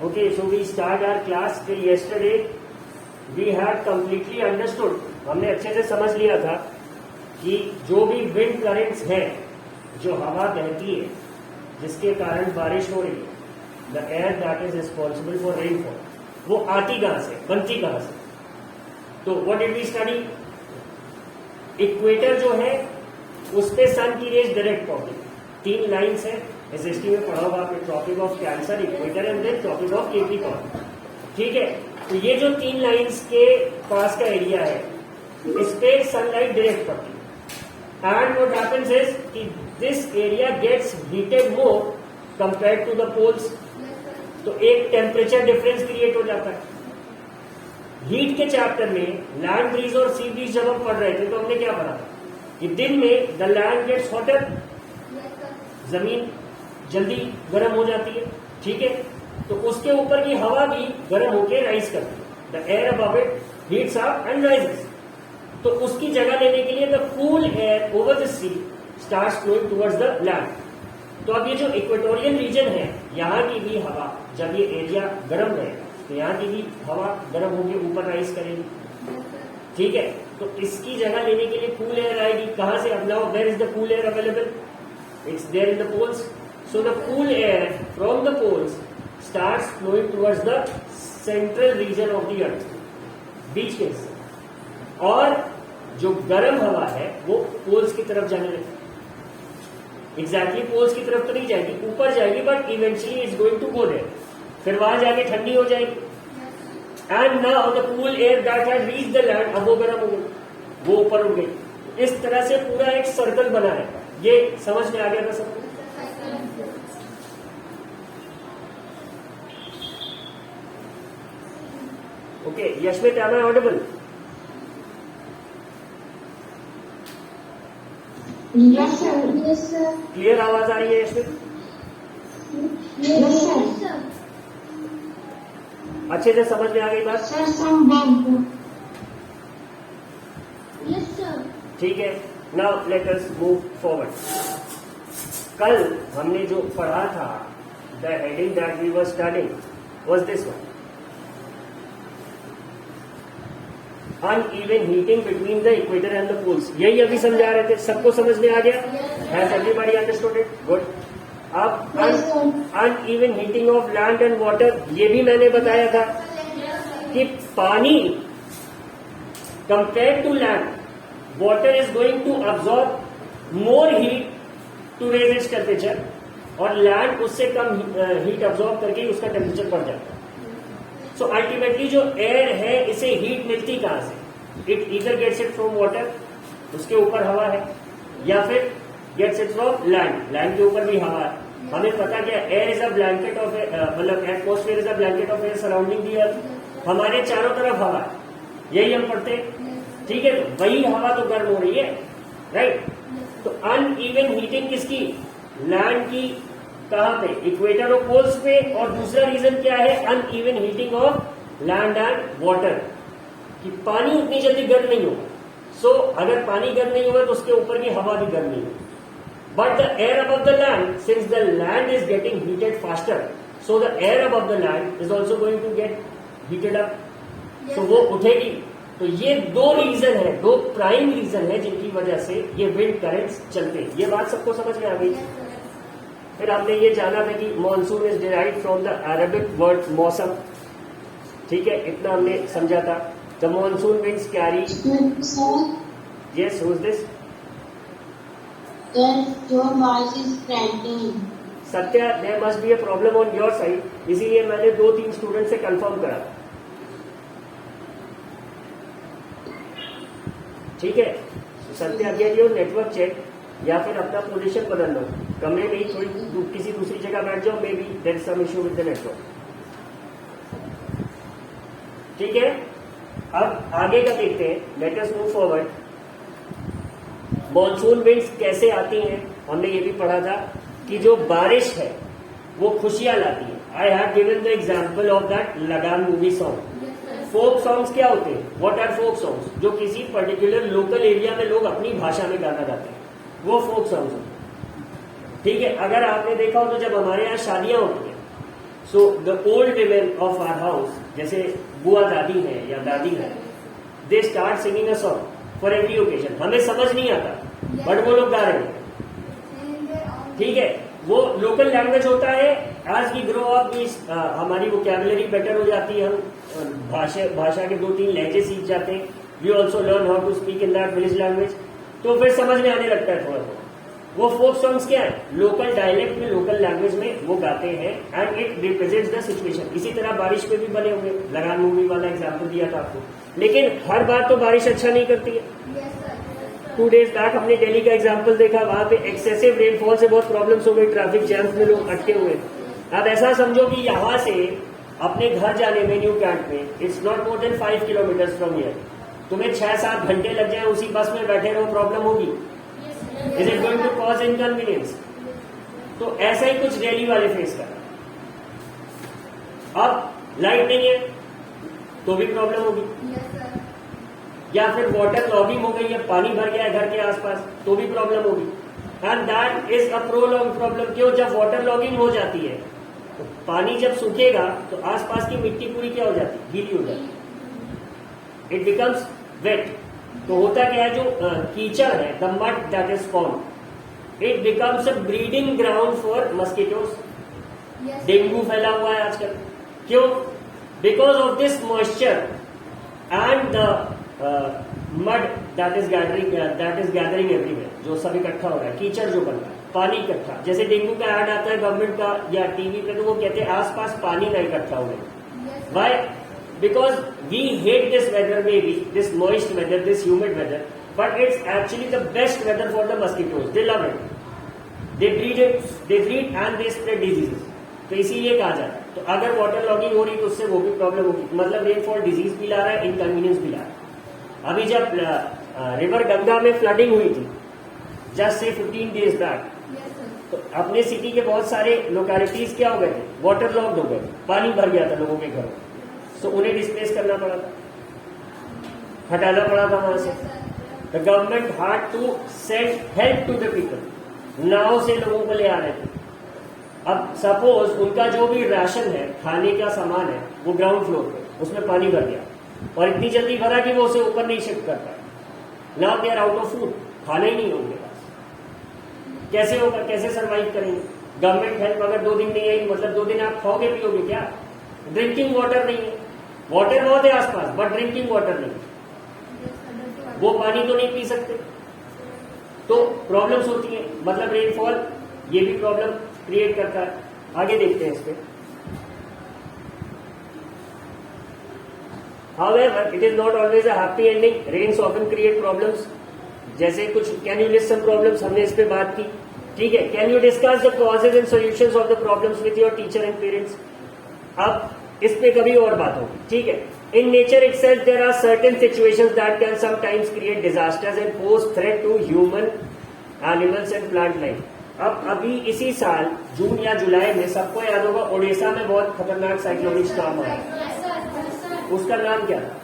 Okay, so we start our class till yesterday. We had completely understood. हमने अच्छे से समझ लिया था कि जो भी विंड करंट्स हैं, जो हवा बहती है, जिसके कारण बारिश हो रही है, the air that is responsible for rainfall, वो आती कहां से, बनती कहां से? तो what did we study? Equator जो है उस पे सन की रेज डायरेक्ट पड़ती है। 3 लाइन्स है, एसएसटी में पढ़ा होगा आपने, Tropic of Cancer, equator and then Tropic of Capricorn. ठीक है, तो ये जो 3 लाइन्स के पास का एरिया है, इस पे सनलाइट डायरेक्ट पड़ती है। एंड व्हाट हैपेंस इज कि this area gets heated more compare to the poles, तो एक टेम्परेचर डिफरेंस क्रिएट हो जाता है। हीट के चैप्टर में लैंड ब्रीज और सी ब्रीज जब हम पढ़ रहे थे तो हमने क्या पढ़ा था कि दिन में द लैंड गेट्स हॉटर, जमीन जल्दी गर्म हो जाती है। ठीक है, तो उसके ऊपर की हवा भी गर्म होकर राइज करती है। The air above it heats up and rises. तो उसकी जगह लेने के लिए the cool air over the sea starts flowing towards the land. तो अब ये जो इक्वेटोरियल रीजन है, यहाँ की भी हवा जब ये एरिया गर्म है तो यहाँ की भी हवा गर्म होकर ऊपर राइज करेगी। ठीक है, तो इसकी जगह लेने के लिए कूल एयर आएगी। कहां से? अब now where is the cool air available? It's there in the poles. So the cool air from the poles starts flowing towards the central region of the earth, बीच के हिस्से, और जो गर्म हवा है वो पोल्स की तरफ जाने लगती। एग्जैक्टली पोल्स की तरफ तो नहीं जाएगी, ऊपर जाएगी, but eventually it's going to go there. फिर वहां जाके ठंडी हो जाएगी। And now the cool air that has reached the land, अब वो गर्म हो गई, वो ऊपर उड़ गई। इस तरह से पूरा एक सर्कल बना है। ये समझ में आ गया था सबको? Okay, Yashmit, am I audible? Yes, sir. Yes, sir. Clear आवाज आ रही है यशमित? Yes, sir. अच्छे से समझ में आ गई बात? Sir, some bump. Yes, sir. ठीक है, now let us move forward. कल हमने जो पढ़ा था, the heading that we were studying was this one, uneven heating between the equator and the poles. यही अभी समझा रहे थे, सबको समझ में आ गया? Has everybody understood it? Good. अब uneven heating of land and water, ये भी मैंने बताया था कि पानी compare to land, water is going to absorb more heat to raise its temperature, और लैंड उससे कम हीट अब्सॉर्ब करके उसका टेम्परेचर बढ़ जाता है। सो अल्टीमेटली जो एयर है, इसे हीट मिलती कहां से? It either gets it from water, उसके ऊपर हवा है, या फिर gets it from land, land के ऊपर भी हवा है। हमें पता क्या, air is a blanket of, मतलब atmosphere is a blanket of air surrounding the earth. हमारे चारों तरफ हवा है, यही हम पढ़ते हैं। ठीक है, तो वही हवा तो गर्म हो रही है, राइट? तो अनइवन हीटिंग किसकी? लैंड की। कहां पे? इक्वेटर और पोल्स पे। और दूसरा रीजन क्या है? Uneven heating of land and water, कि पानी उतनी जल्दी गर्म नहीं होगा। सो अगर पानी गर्म नहीं होगा तो उसके ऊपर की हवा भी गर्म नहीं होगी। But the air above the land, since the land is getting heated faster, so the air above the land is also going to get heated up, तो वो उठेगी। तो ये 2 रीजन है, 2 प्राइम रीजन है जिनकी वजह से ये विंड करंट्स चलते हैं। ये बात सबको समझ में आ गई? फिर हमने ये जाना था कि monsoon is derived from the Arabic word मौसम। ठीक है, इतना हमने समझा था। The monsoon winds carry, yes, who is this? Your voice is cracking. Satya, there must be a problem on your side, इसीलिए मैंने 2-3 स्टूडेंट से कंफर्म करा। ठीक है, Satya, get your network check, या फिर अपना पोजीशन बदल लो, कमरे में ही थोड़ी किसी दूसरी जगह बैठ जाओ, maybe there is some issue with the network. ठीक है, अब आगे का देखते हैं, let us move forward. Monsoon winds कैसे आती हैं? हमने ये भी पढ़ा था कि जो बारिश है वो खुशियां लाती है। I have given the example of that Lagaan movie song. Folk songs क्या होते हैं? What are folk songs? जो किसी पर्टिकुलर लोकल एरिया में लोग अपनी भाषा में गाना गाते हैं, वो फोक सॉन्ग्स होते हैं। ठीक है, अगर आपने देखा हो तो जब हमारे यहाँ शादियां होती हैं so the old women of our house, जैसे बुआ दादी है या दादी है, they start singing a song for every occasion. हमें समझ नहीं आता बट वो लोग गा रहे हैं. ठीक है, वो लोकल लैंग्वेज होता है. आज की ग्रो अप हमारी वोकैबुलरी बेटर हो जाती है, हम भाषा के 2-3 लहजे सीख जाते हैं. We also learn how to speak in that village language. तो फिर समझ में आने लगता है थोड़ा थोड़ा. वो फोक सॉन्ग्स क्या है, लोकल डायलेक्ट में, लोकल लैंग्वेज में वो गाते हैं and it represents the situation. इसी तरह बारिश पे भी बने हुए, लगान मूवी वाला एग्जाम्पल दिया था आपको. लेकिन हर बार तो बारिश अच्छा नहीं करती है. 2 days बैक हमने दिल्ली का एग्जाम्पल देखा, वहां पे एक्सेसिव रेनफॉल से बहुत प्रॉब्लम्स हो गई, ट्रैफिक जैम्स में लोग अटके हुए. अब ऐसा समझो कि यहाँ से अपने घर जाने में, न्यू कैंट में, it's not more than 5 kilometre from here. तुम्हें 6-7 घंटे लग जाए, उसी बस में बैठे रहो, प्रॉब्लम होगी. Is it going to cause inconvenience? तो ऐसा ही कुछ दिल्ली वाले फेस कर. अब लाइट नहीं है तो भी प्रॉब्लम होगी, या फिर वाटर लॉगिंग हो गई है, पानी भर गया है घर के आसपास, तो भी प्रॉब्लम होगी. And that is a prolong problem. क्यों? जब वाटर लॉगिंग हो जाती है तो पानी जब सूखेगा तो आसपास की मिट्टी पूरी क्या हो जाती है, गीली हो जाती है. It becomes wet. तो होता क्या है, जो कीचड़ है, the mud that is form, it becomes a breeding ground for mosquitoes. Dengue फैला हुआ है आजकल. क्यों? Because of this moisture and the mud that is gathering everywhere. जो सब इकट्ठा हो रहा है, कीचड़ जो बन रहा है, पानी इकट्ठा. जैसे डेंगू का ऐड आता है गवर्नमेंट का या टीवी पे, तो वो कहते हैं आसपास पानी ना इकट्ठा हो. Why? Because we hate this weather, maybe this moist weather, this humid weather, but it's actually the best weather for the mosquitoes. They love it, they breed and they spread diseases. तो इसीलिए कहा जाता है. तो अगर water logging हो रही तो उससे वो भी प्रॉब्लम होगी. मतलब रेनफॉल डिजीज भी ला रहा है, इनकन्वीनियंस भी ला रहा है. अभी जब रिवर गंगा में फ्लडिंग हुई थी जस्ट से 15 days बैक, तो अपने सिटी के बहुत सारे लोकेलिटीज क्या हो गए थे, वाटर लॉक्ड हो गए, पानी भर गया था लोगों के घरों. तो उन्हें डिस्प्लेस करना पड़ा था, हटाना पड़ा था वहां से. The government had to send help to the people. नाव से लोगों को ले आ रहे थे. अब सपोज उनका जो भी राशन है, खाने का सामान है, वो ग्राउंड फ्लोर पे, उसमें पानी भर गया और इतनी जल्दी भरा कि वो उसे ऊपर नहीं शिफ्ट कर पाए. Now they are out of food, खाना ही नहीं होंगे पास. कैसे होगा, कैसे सर्वाइव करेंगे? गवर्नमेंट हेल्प अगर 2 दिन नहीं आई, मतलब 2 दिन आप खाओगे पियोगे क्या? ड्रिंकिंग वाटर नहीं है. वाटर बहुत है आसपास बट ड्रिंकिंग वाटर नहीं. वो पानी तो नहीं पी सकते. तो प्रॉब्लम्स होती है. मतलब रेनफॉल ये भी प्रॉब्लम क्रिएट करता है. आगे देखते हैं इस पे. However, it is not always a happy ending. Rains often create problems. जैसे कुछ, can you list some problems? हमने इस पे बात की. ठीक है. Can you discuss the causes and solutions of the problems with your teacher and parents? अब इस पे कभी और बात होगी. ठीक है. In nature itself, there are certain situations that can sometimes create disasters and pose threat to human, animals and plant life. अब अभी इसी साल जून या जुलाई में सबको याद होगा ओडिशा में बहुत खतरनाक साइक्लोनिक स्टॉर्म आया. उसका नाम क्या था?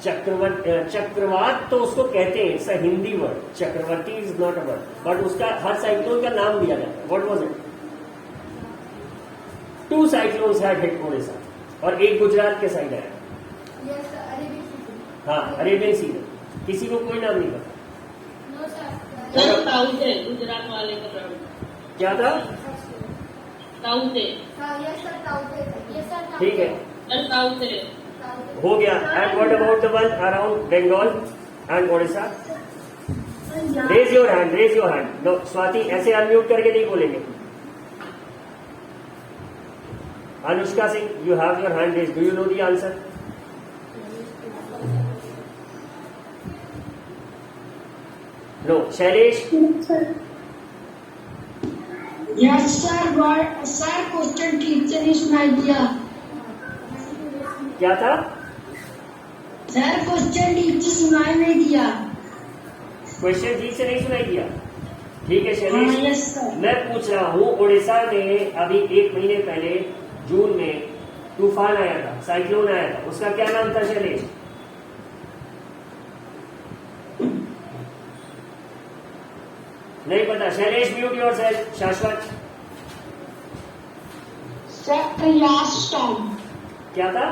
चक्रवात तो उसको कहते हैं. It's a Hindi word. Chakravarti is not a word, but उसका हर साइक्लोन का नाम दिया जाता है. What was it? 2 cyclones had hit Odisha और एक गुजरात के साइड आया. हाँ, अरेबियन सी में. किसी को कोई नाम नहीं पता. गुजरात वाले का क्या था? ठीक है, हो गया. And what about the one around Bengal and Odisha? Raise your hand, raise your hand. No Swati, ऐसे अनम्यूट करके नहीं बोलेंगे. Anushka Singh, you have your hand raise. Do you know the answer? No. Shailesh? Yes, sir. But sir, question teacher is my idea. क्या था? Sir, question teacher सुनाई नहीं दिया. Question ठीक से नहीं सुनाई दिया. ठीक है शैलेश. Yes, sir. मैं पूछ रहा हूँ, उड़ीसा में अभी 1 महीने पहले जून में तूफान आया था, साइक्लोन आया था, उसका क्या नाम था शैलेश? नहीं पता। Shailesh, mute yourself. शाश्वत, Sir, Yas storm. क्या था?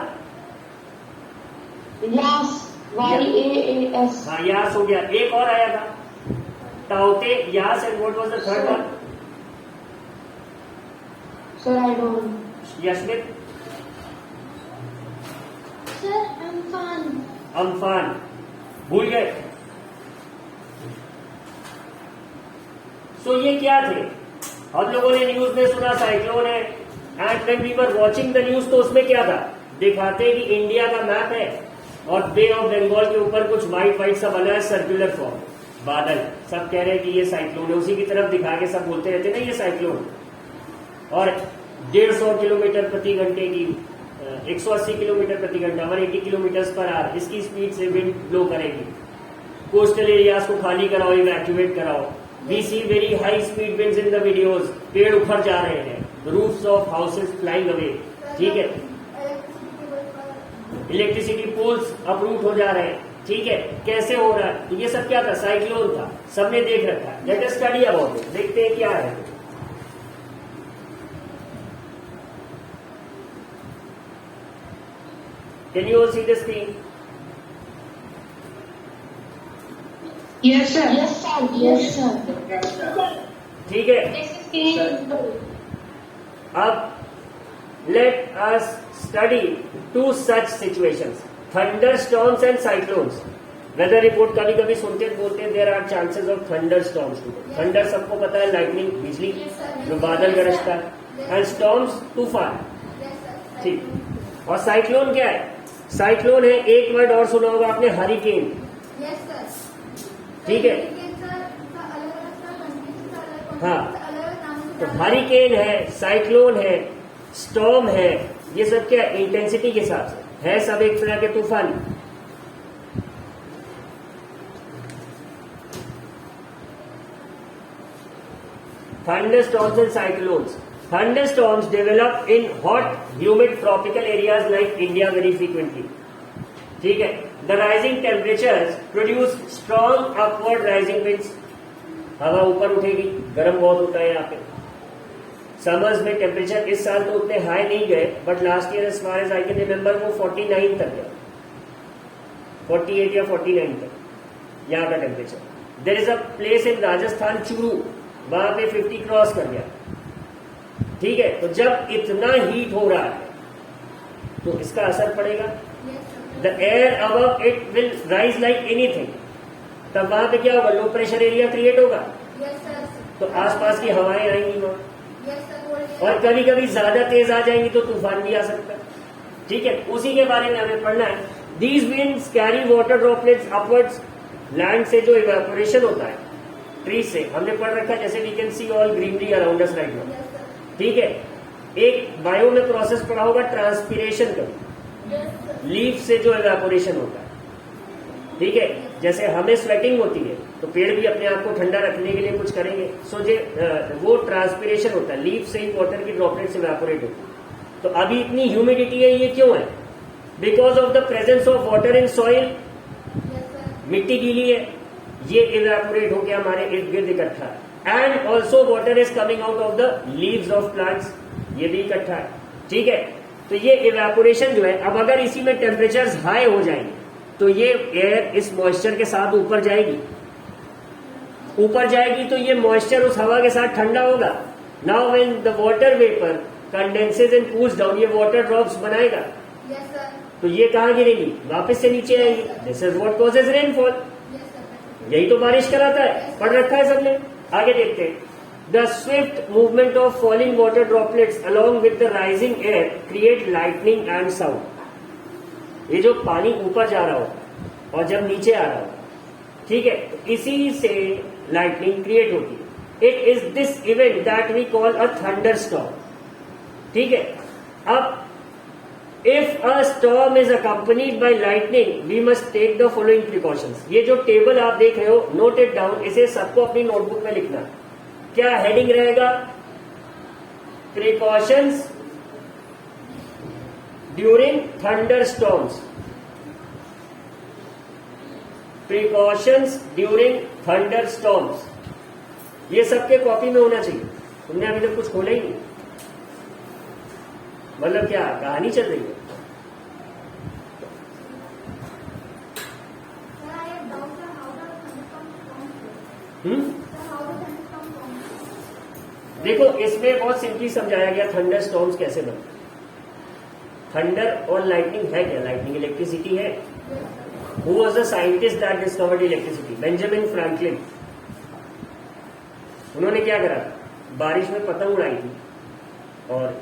Yas. YAAS. हाँ, यास हो गया। एक और आया था ताओते, Yaas, and what was the third one? Sir, I don't. Yashmit, Sir, Amphan. Amphan, भूल गए? सो ये क्या थे? हम लोगों ने न्यूज में सुना साइक्लोन है, and when we were watching the news तो उसमें क्या था? दिखाते कि इंडिया का मैप है और बे ऑफ बंगाल के ऊपर कुछ व्हाइट व्हाइट सा बना है, सर्कुलर फॉर्म, बादल। सब कह रहे हैं कि ये साइक्लोन है, उसी की तरफ दिखा के सब बोलते रहते ना ये साइक्लोन। और 150 किलोमीटर प्रति घंटे की 180 किलोमीटर प्रति घंटा 180 किलोमीटर पर आवर इसकी स्पीड से विंड ब्लो करेगी। कोस्टल एरियाज को खाली कराओ, इवैक्यूएट कराओ। We see very high speed winds in the videos. पेड़ उखड़ जा रहे हैं, roofs of houses flying away, ठीक है। इलेक्ट्रिसिटी पोल्स अपरूट हो जा रहे हैं, ठीक है। कैसे हो रहा है? तो ये सब क्या था? साइक्लोन था, सबने देख रखा है। Let us study about it, देखते हैं क्या है। Can you all see the screen? Yes, sir. Yes, sir. Yes, sir. ठीक है। अब let us study two such situations, thunderstorms and cyclones. Weather report कभी कभी सुनते बोलते हैं there are chances of thunderstorms too. Thunder सबको पता है, लाइटनिंग, बिजली, जो बादल गरजता है, एंड स्टॉर्म्स तूफान, ठीक। और साइक्लोन क्या है? साइक्लोन है, एक वर्ड और सुना होगा आपने, हरिकेन, ठीक है। हाँ, तो हरिकेन है, साइक्लोन है, स्टॉर्म है, ये सब क्या इंटेंसिटी के हिसाब से है, सब एक तरह के तूफान। Thunderstorms and cyclones. Thunderstorms develop in hot, humid tropical areas like India very frequently. ठीक है। The rising temperatures produce strong upward rising winds. हवा ऊपर उठेगी, गर्म बहुत होता है यहाँ पे। समर्स में टेम्परेचर इस साल तो उतने हाई नहीं गए, but last year as far as I can remember वो 49 तक गया, 48 या 49 तक यहाँ का temperature. There is a place in Rajasthan, Churu, वहां पे 50 क्रॉस कर गया, ठीक है। तो जब इतना हीट हो रहा है तो इसका असर पड़ेगा। The air above it will rise like anything. तब वहां पे क्या होगा? लो प्रेशर एरिया क्रिएट होगा, तो आसपास की हवाएं आएंगी वहां, और कभी कभी ज्यादा तेज आ जाएंगी तो तूफान भी आ सकता है, ठीक है। उसी के बारे में हमें पढ़ना है। These winds carry water droplets upwards. Land से जो इवेपोरेशन होता है ट्री से, हमने पढ़ रखा है, जैसे we can see all greenery around us right now, ठीक है। एक बायो में प्रोसेस पढ़ा होगा ट्रांसपीरेशन का, लीफ से जो इवेपोरेशन होता है, ठीक है। जैसे हमें स्वेटिंग होती है तो पेड़ भी अपने आप को ठंडा रखने के लिए कुछ करेंगे, सो वो ट्रांसपीरेशन होता है, लीफ से ही वाटर की ड्रॉपलेट्स इवेपोरेट होती है। तो अभी इतनी ह्यूमिडिटी है, ये क्यों है? Because of the presence of water in soil. मिट्टी गीली है, ये इवेपोरेट होकर हमारे इर्द गिर्द इकट्ठा है, and also water is coming out of the leaves of plants, ये भी इकट्ठा है, ठीक है। तो ये इवेपोरेशन जो है, अब अगर इसी में टेम्परेचर हाई हो जाएंगे तो ये एयर इस मॉइस्चर के साथ ऊपर जाएगी, ऊपर जाएगी तो ये मॉइस्चर उस हवा के साथ ठंडा होगा। Now when the water vapour condenses and cools down, ये वाटर ड्रॉप्स बनाएगा, तो ये कहाँ गिरेगी? वापस से नीचे आएगी। This is what causes rainfall. यही तो बारिश कराता है, पढ़ रखा है सबने। आगे देखते हैं। The Swift movement of falling water droplets along with the rising air create lightning and sound. ये जो पानी ऊपर जा रहा होगा और जब नीचे आ रहा होगा, ठीक है, तो इसी से लाइटनिंग क्रिएट होती है। It is this event that we call a thunderstorm, ठीक है। अब if a storm is accompanied by lightning we must take the following precautions. ये जो टेबल आप देख रहे हो, नोट इट डाउन, इसे सबको अपनी नोटबुक में लिखना। क्या हेडिंग रहेगा? Precautions during thunderstorms. Precautions during thunderstorms. ये सबके कॉपी में होना चाहिए। तुमने अभी तक कुछ खोला ही नहीं, मतलब क्या कहानी चल रही है? देखो इसमें बहुत सिंपली समझाया गया थंडर स्टॉर्म्स कैसे बनते। थंडर और लाइटनिंग है क्या? लाइटनिंग इलेक्ट्रिसिटी है। Who was the scientist that discovered electricity? Benjamin Franklin. उन्होंने क्या करा? बारिश में पतंग उड़ाई थी और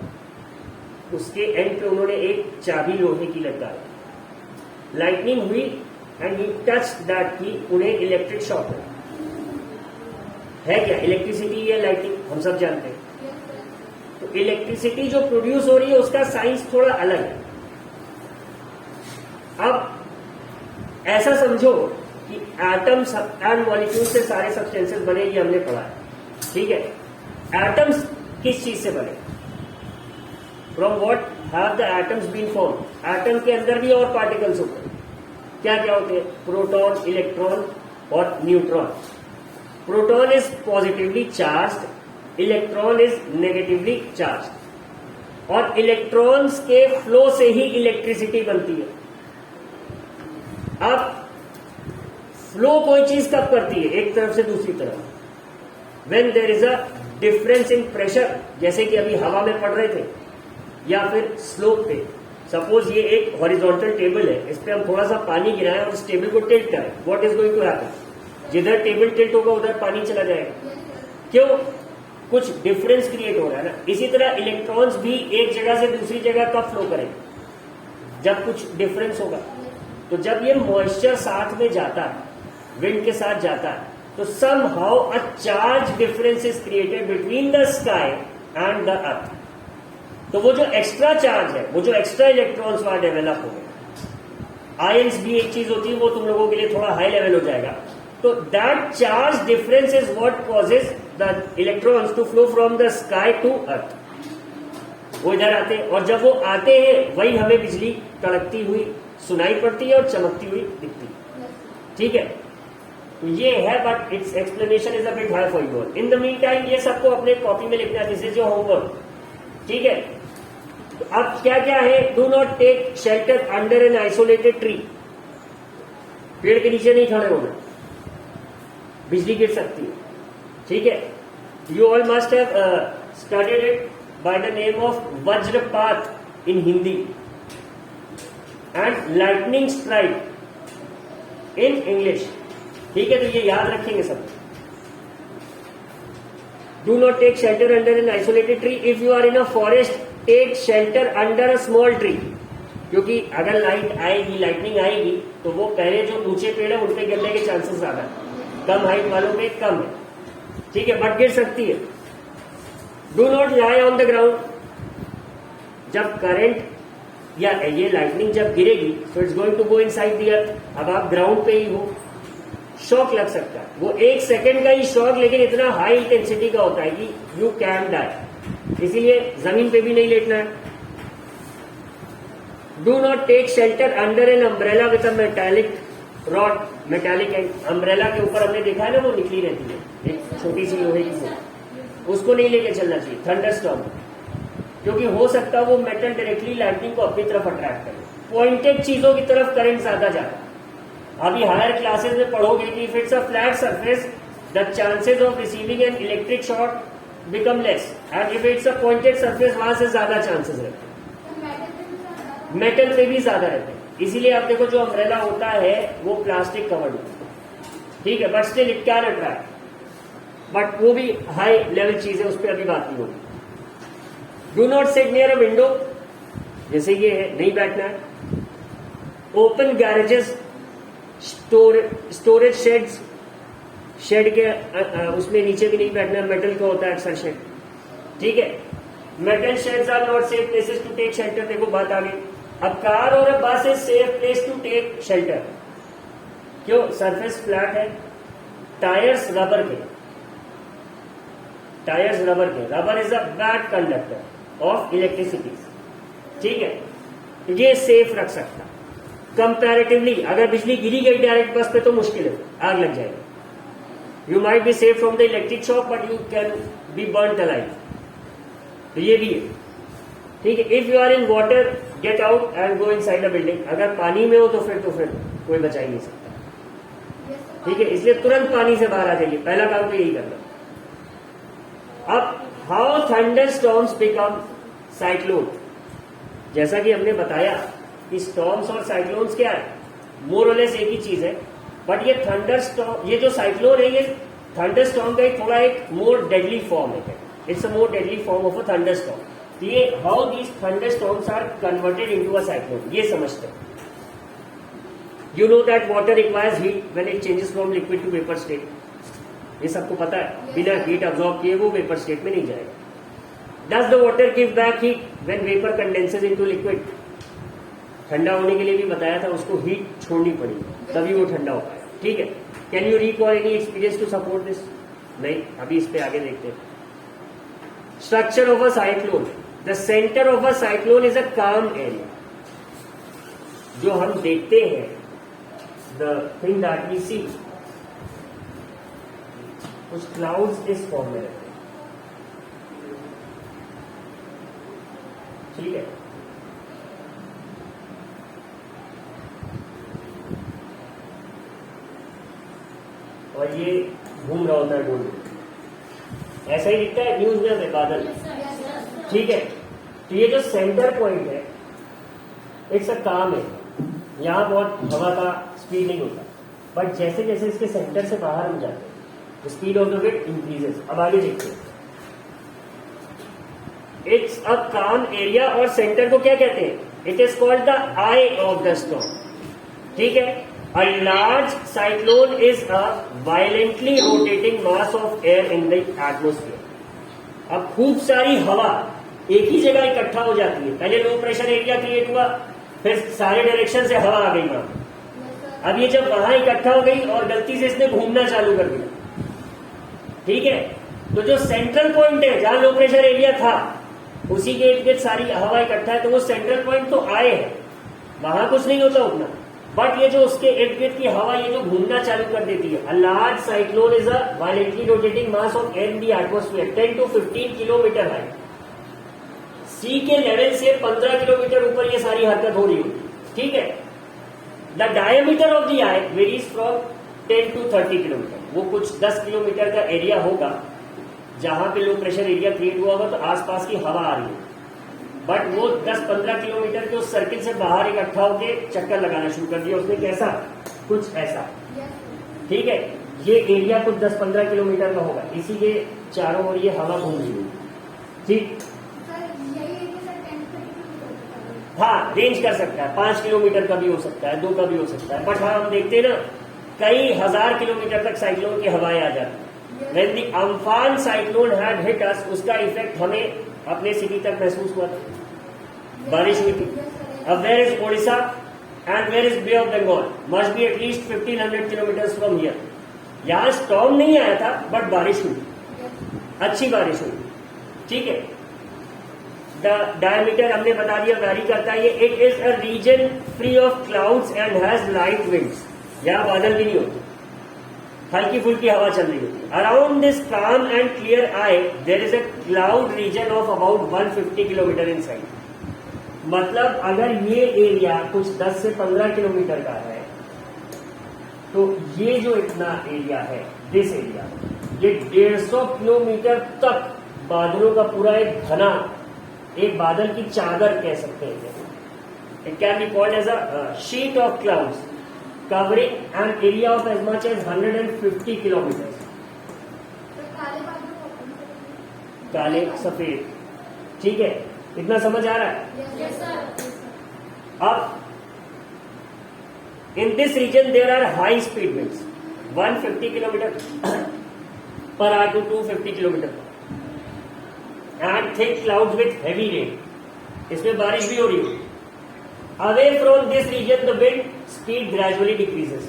उसके एंड पे उन्होंने एक चाबी लोहे की लटकाई। लाइटनिंग हुई एंड ही टच दैट की, उन्हें इलेक्ट्रिक शॉक हुआ। है क्या इलेक्ट्रिसिटी या लाइटिंग? हम सब जानते हैं। तो इलेक्ट्रिसिटी जो प्रोड्यूस हो रही है उसका साइंस थोड़ा अलग है। अब ऐसा समझो कि एटम्स एंड मॉलिक्यूल से सारे सब्सटेंसेस बने, ये हमने पढ़ा है, ठीक है। एटम्स किस चीज से बने? From what have the atoms been form? Atom के अंदर भी और पार्टिकल्स होते हैं। क्या क्या होते हैं? प्रोटॉन, इलेक्ट्रॉन और neutron. Proton is positively charged, electron is negatively charged. और इलेक्ट्रॉन्स के फ्लो से ही इलेक्ट्रिसिटी बनती है। अब फ्लो कोई चीज कब करती है? एक तरफ से दूसरी तरफ, when there is a difference in pressure, जैसे कि अभी हवा में पड़ रहे थे, या फिर स्लोप पे। सपोज ये एक हॉरिजॉन्टल टेबल है, इस पे हम थोड़ा सा पानी गिराएं और इस टेबल को टिल्ट करें, what is going to happen? जिधर टेबल टिल्ट होगा उधर पानी चला जाएगा। क्यों? कुछ डिफरेंस क्रिएट हो रहा है ना। इसी तरह इलेक्ट्रॉन्स भी एक जगह से दूसरी जगह कब फ्लो करेंगे? जब कुछ डिफरेंस होगा। तो जब ये मॉइस्चर साथ में जाता है, विंड के साथ जाता है, तो somehow a charge difference is created between the sky and the earth. तो वो जो एक्स्ट्रा चार्ज है, वो जो एक्स्ट्रा इलेक्ट्रॉन्स वहां डेवलप हो गए। आयंस भी एक चीज होती है, वो तुम लोगों के लिए थोड़ा हाई लेवल हो जाएगा। तो that charge difference is what causes the electrons to flow from the sky to earth. वो इधर आते हैं, और जब वो आते हैं वही हमें बिजली कड़कती हुई सुनाई पड़ती है और चमकती हुई दिखती है, ठीक है। तो ये है, but it's explanation is a bit high for you. In the mean time ये सबको अपने कॉपी में लिखना है, दिस इज योर होमवर्क, ठीक है। तो अब क्या क्या है? Do not take shelter under an isolated tree. पेड़ के नीचे नहीं खड़े होना, बिजली गिर सकती है, ठीक है। You all must have studied it by the name of वज्रपात in Hindi and lightning strike in English, ठीक है। तो ये याद रखेंगे सब। Do not take shelter under an isolated tree. If you are in a forest, take shelter under a small tree. क्योंकि अगर लाइट आएगी, लाइटनिंग आएगी, तो वो पहले जो ऊंचे पेड़ है उन पे गिरने के चांसेस ज्यादा है, कम हाइट वालों पे कम है, ठीक है, बट गिर सकती है। Do not lie on the ground. जब करंट या ये लाइटनिंग जब गिरेगी तो it's going to go inside the earth. अब आप ग्राउंड पे ही हो, शॉक लग सकता है। वो 1 सेकेंड का ही शॉक, लेकिन इतना हाई इंटेंसिटी का होता है कि यू कैन डाई। इसीलिए जमीन पे भी नहीं लेटना है। Do not take shelter under an umbrella with a metallic rod. Metallic umbrella के ऊपर हमने देखा है ना, वो निकली रहती है, एक छोटी सी लोहे की, उसको नहीं लेके चलना चाहिए थंडरस्टॉर्म, क्योंकि हो सकता है वो मेटल डायरेक्टली लाइटनिंग को अपनी तरफ अट्रैक्ट करे। पॉइंटेड चीजों की तरफ करंट ज्यादा जाता है। अभी हायर क्लासेस में पढ़ोगे कि if it's a flat surface the chances of receiving an electric shock become less, and if it's a pointed surface वहां से ज्यादा चांसेस रहते हैं। मेटल पे भी ज्यादा रहते हैं। इसीलिए आप देखो जो अम्ब्रेला होता है वो प्लास्टिक कवर्ड होता है, ठीक है, but still it can attract, but वो भी हाई लेवल चीज है, उस पर अभी बात नहीं होगी। Do not sit near a window, जैसे ये है, नहीं बैठना है। Open garages, storage sheds, shed के उसमें नीचे भी नहीं बैठना है, मेटल का होता है अक्सर शेड, ठीक है। Metal sheds are not safe places to take shelter. देखो बात आ गई। अ कार और a bus is safe place to take shelter. क्यों? सरफेस फ्लैट है, टायर्स रबर के, टायर्स रबर के। Rubber is a bad conductor of electricity, ठीक है, ये सेफ रख सकता। कंपैरेटिवली अगर बिजली गिरी गई डायरेक्ट बस पे तो मुश्किल है, आग लग जाएगी। You might be safe from the electric shock but you can be burn alive, तो ये भी है। ठीक है, if you are in water get out and go inside the building. अगर पानी में हो तो फिर कोई बचा ही नहीं सकता। ठीक है, इसलिए तुरंत पानी से बाहर आ जाइए, पहला काम तो यही करना। अब how thunder storms become cyclone. जैसा कि हमने बताया कि स्टॉर्म्स और साइक्लोन्स क्या है, मोर और लेस एक ही चीज है, बट ये थंडर स्टॉर्म, ये जो साइक्लोन है, ये थंडर स्टॉर्म का एक थोड़ा एक मोर डेडली फॉर्म है। It's a more deadly form of a thunder storm. ये how these thunder storms are converted into a cyclone, ये समझते हैं। You know that water requires heat when it changes from liquid to vapour state, ये सबको पता है। बिना heat absorb किए वो वेपर स्टेट में नहीं जाएगा। Does the water give back heat when vapour condenses into liquid. ठंडा होने के लिए भी बताया था, उसको हीट छोड़नी पड़ेगी तभी वो ठंडा हो पाएगा। ठीक है, can you recall any experience to support this? नहीं, अभी इस पे आगे देखते हैं। Structure of a cyclone, the centre of a cyclone is a calm area. जो हम देखते हैं, the thing that we see, कुछ क्लाउड्स इस फॉर्म में रहते हैं। ठीक है, और ये घूम रहा होता है गोल, ऐसा ही दिखता है न्यूज में बादल। ठीक है, तो ये जो सेंटर पॉइंट है, इट्स अ काम है। यहां बहुत हवा का स्पीड नहीं होता, बट जैसे जैसे इसके सेंटर से बाहर हम जाते हैं, speed of the wind increases. अब आगे देखते हैं। इट्स अ काम एरिया, और सेंटर को क्या कहते हैं? It is called the I of the storm. ठीक है, a large cyclone is a violently rotating mass of air in the atmosphere. अब खूब सारी हवा एक ही जगह इकट्ठा हो जाती है। पहले लो प्रेशर एरिया क्रिएट हुआ, फिर सारे डायरेक्शन से हवा आ गई वहां। अब ये जब वहां इकट्ठा हो गई और गलती से इसने घूमना चालू कर दिया। ठीक है, तो जो सेंट्रल पॉइंट है जहां लो प्रेशर एरिया था, उसी के इर्द गिर्द सारी हवा इकट्ठा है, तो वो सेंट्रल पॉइंट तो आए है, वहां कुछ नहीं होता उतना, बट ये जो उसके इर्द गिर्द की हवा ये जो घूमना चालू कर देती है। A large cyclone is a violently rotating mass of air in the atmosphere 10 to 15 kilometre high. Sea के लेवल से 15 किलोमीटर ऊपर ये सारी हरकत हो रही होती है। ठीक है, the diameter of the I varies from 10 to 30 kilometre. वो कुछ 10 किलोमीटर का एरिया होगा जहां पे लो प्रेशर एरिया क्रिएट हुआ होगा, तो आसपास की हवा आ रही है, बट वो 10-15 किलोमीटर के उस सर्किल से बाहर इकट्ठा होके चक्कर लगाना शुरू कर दिया उसने। कैसा? कुछ ऐसा। ठीक है, ये एरिया कुछ 10-15 किलोमीटर का होगा, इसीलिए चारों ओर ये हवा घूम रही है। ठीक, हाँ, रेंज कर सकता है, 5 किलोमीटर का भी हो सकता है, 2 का भी हो सकता है, बट हाँ हम देखते हैं ना, कई हजार किलोमीटर तक साइक्लोन की हवाएं आ जाती है। When the Amphan cyclone had hit us, उसका इफेक्ट हमें अपने सिटी तक महसूस हुआ था, बारिश हुई थी। अब where is Odisha and where is bay of Bengal, must be at least 1500 kilometre from here. यहाँ स्टॉर्म नहीं आया था, बट बारिश हुई, अच्छी बारिश हुई। ठीक है, द डायमीटर हमने बता दिया, वैरी करता है ये। It is a region free of clouds and has light winds. यहाँ बादल भी नहीं होते, हल्की फुल्की हवा चल रही होती है। Around this calm and clear eye there is a cloud region of about 150 kilometre in side. मतलब अगर ये एरिया कुछ 10 से 15 किलोमीटर का है, तो ये जो इतना एरिया है, दिस एरिया, ये 150 किलोमीटर तक बादलों का पूरा एक घना, एक बादल की चादर कह सकते हैं। It can be called as a sheet of clouds covering an area of as much as 150 kilometers. काले सफेद। ठीक है, इतना समझ आ रहा है? Yes, sir. अब in this region there are high speed winds 150 kilometer per hour to 250 kilometer and thick clouds with heavy rain। इसमें बारिश भी हो रही है। Away from this region the wind speed gradually decreases।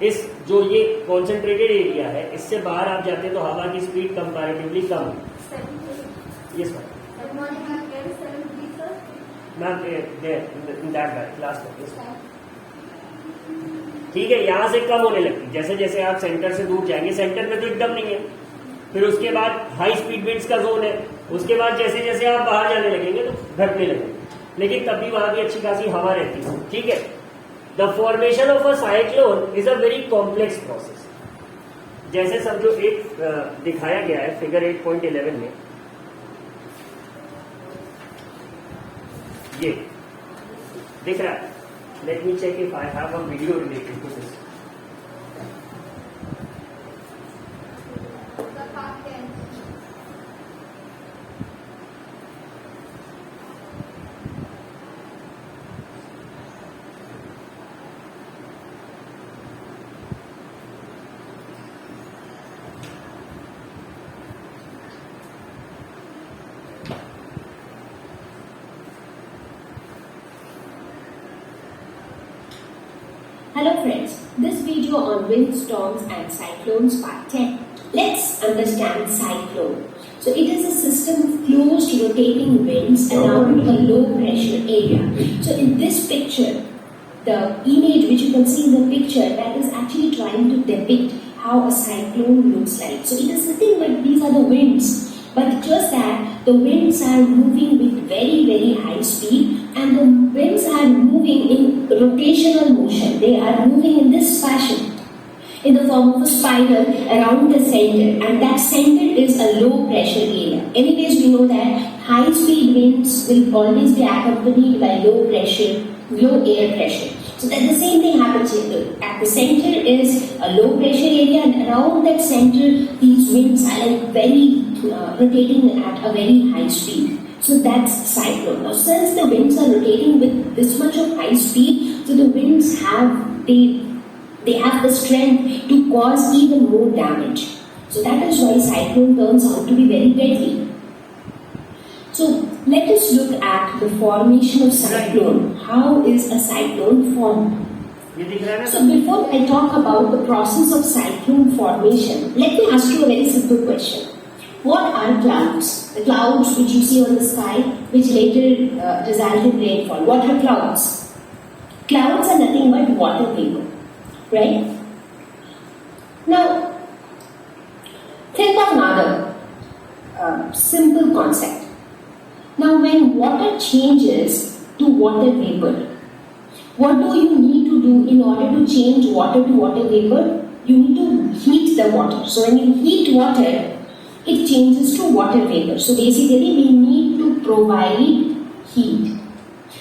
इस जो ये concentrated एरिया है, इससे बाहर आप जाते हैं तो हवा की स्पीड कंपैरेटिवली कम है। Yes ma'am, in that class. ठीक है, यहाँ से कम होने लगती, जैसे जैसे आप सेंटर से दूर जाएंगे, सेंटर में तो एकदम नहीं है, फिर उसके बाद हाई स्पीड विंड्स का जोन है, उसके बाद जैसे जैसे आप बाहर जाने लगेंगे तो घटने लगेंगे, लेकिन तब भी वहां भी अच्छी खासी हवा रहती है। ठीक है, the formation of a cyclone is a very complex process. जैसे समझो एक दिखाया गया है फिगर 8.11 में, ये दिख रहा है। Let me check if I have a video related to this. Hello friends, this video on windstorms and cyclones part 10. Let's understand cyclone. So it is a system of closed rotating winds around a low pressure area. So in this picture, the image which you can see in the picture, that is actually trying to depict how a cyclone looks like. So it is nothing but these are the winds. But just that the winds are moving with very, very high speed, and the winds are moving in rotational motion. They are moving in this fashion, in the form of a spiral around the center, and that center is a low pressure area. Anyways, we know that high speed winds will always be accompanied by low air pressure. So that the same thing happens here. At the center is a low pressure area, and around that center, these winds are like very rotating at a very high speed. So that's cyclone. Now, since the winds are rotating with this much of high speed, so the winds they have the strength to cause even more damage. So that is why cyclone turns out to be very deadly. So let us look at the formation of cyclone. How is a cyclone formed? So before I talk about the process of cyclone formation, let me ask you a very simple question. What are clouds? The clouds which you see on the sky, which later result in rainfall. What are clouds? Clouds are nothing but water vapor, right? Now, think of another simple concept. Now, when water changes to water vapor, what do you need to do in order to change water to water vapor? You need to heat the water. So, when you heat water, it changes to water vapor. So, basically, we need to provide heat.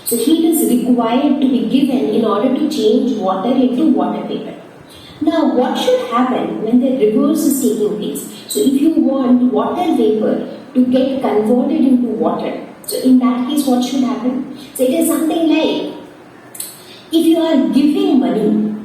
So, heat is required to be given in order to change water into water vapor. Now, what should happen when the reverse is taking place? So, if you want water vapor to get converted into water, so in that case, what should happen? So, it is something like, if you are giving money,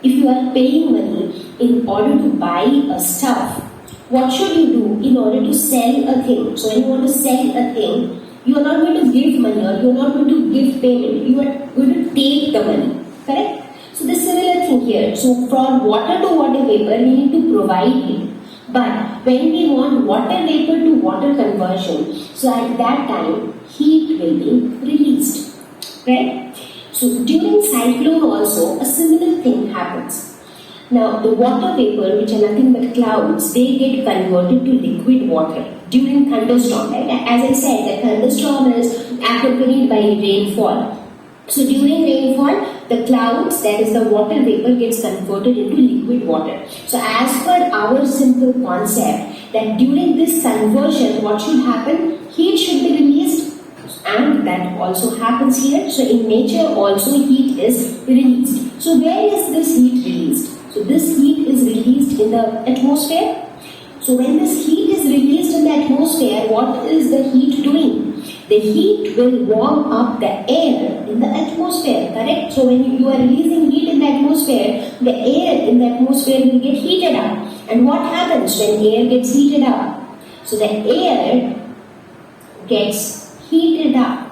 if you are paying money in order to buy a stuff, what should you do in order to sell a thing? So, when you want to sell a thing, you are not going to give money, or you are not going to give payment, you are going to take the money, correct? So, the similar thing here. So, from water to water vapor, we need to provide it. But when we want water vapor to water conversion, so at that time, heat will be released, right? So, during cyclone also, a similar thing happens. Now, the water vapor, which are nothing but clouds, they get converted to liquid water during thunderstorm, right? As I said, the thunderstorm is accompanied by rainfall. So, during rainfall, the clouds, that is the water vapor, gets converted into liquid water. So, as per our simple concept, that during this conversion, what should happen? Heat should be released, and that also happens here. So, in nature also heat is released. So, where is this heat released? So, this heat is released in the atmosphere. So, when this heat is released in the atmosphere, what is the heat doing? The heat will warm up the air in the atmosphere, correct? So, when you are releasing heat in the atmosphere, the air in the atmosphere will get heated up. And what happens when air gets heated up? So, the air gets heated up.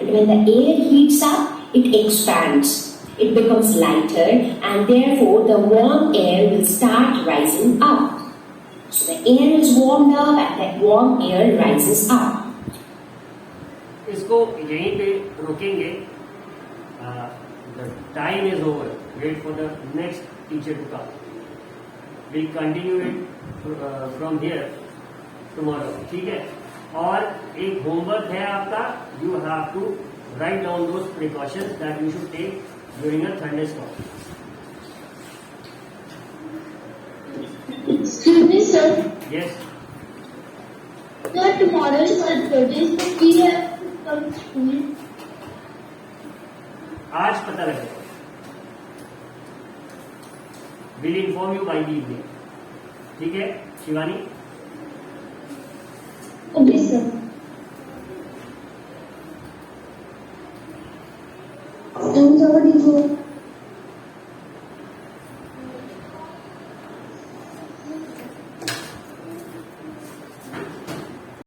And when the air heats up, it expands. It becomes lighter, and therefore the warm air will start rising up. So, the air is warmed up, and that warm air rises up. इसको यहीं पे रोकेंगे, the time is over. Wait for the next teacher to come. We'll continue it from here tomorrow. ठीक है? और एक homework है आपका. You have to write down those precautions that you should take during a thunderstorm. Excuse me, sir. Yes. Sir, tomorrow is Saturday, so we have to come to school. आज पता लगेगा. We'll inform you by the evening. ठीक है Shivani? Okay, sir. And 74.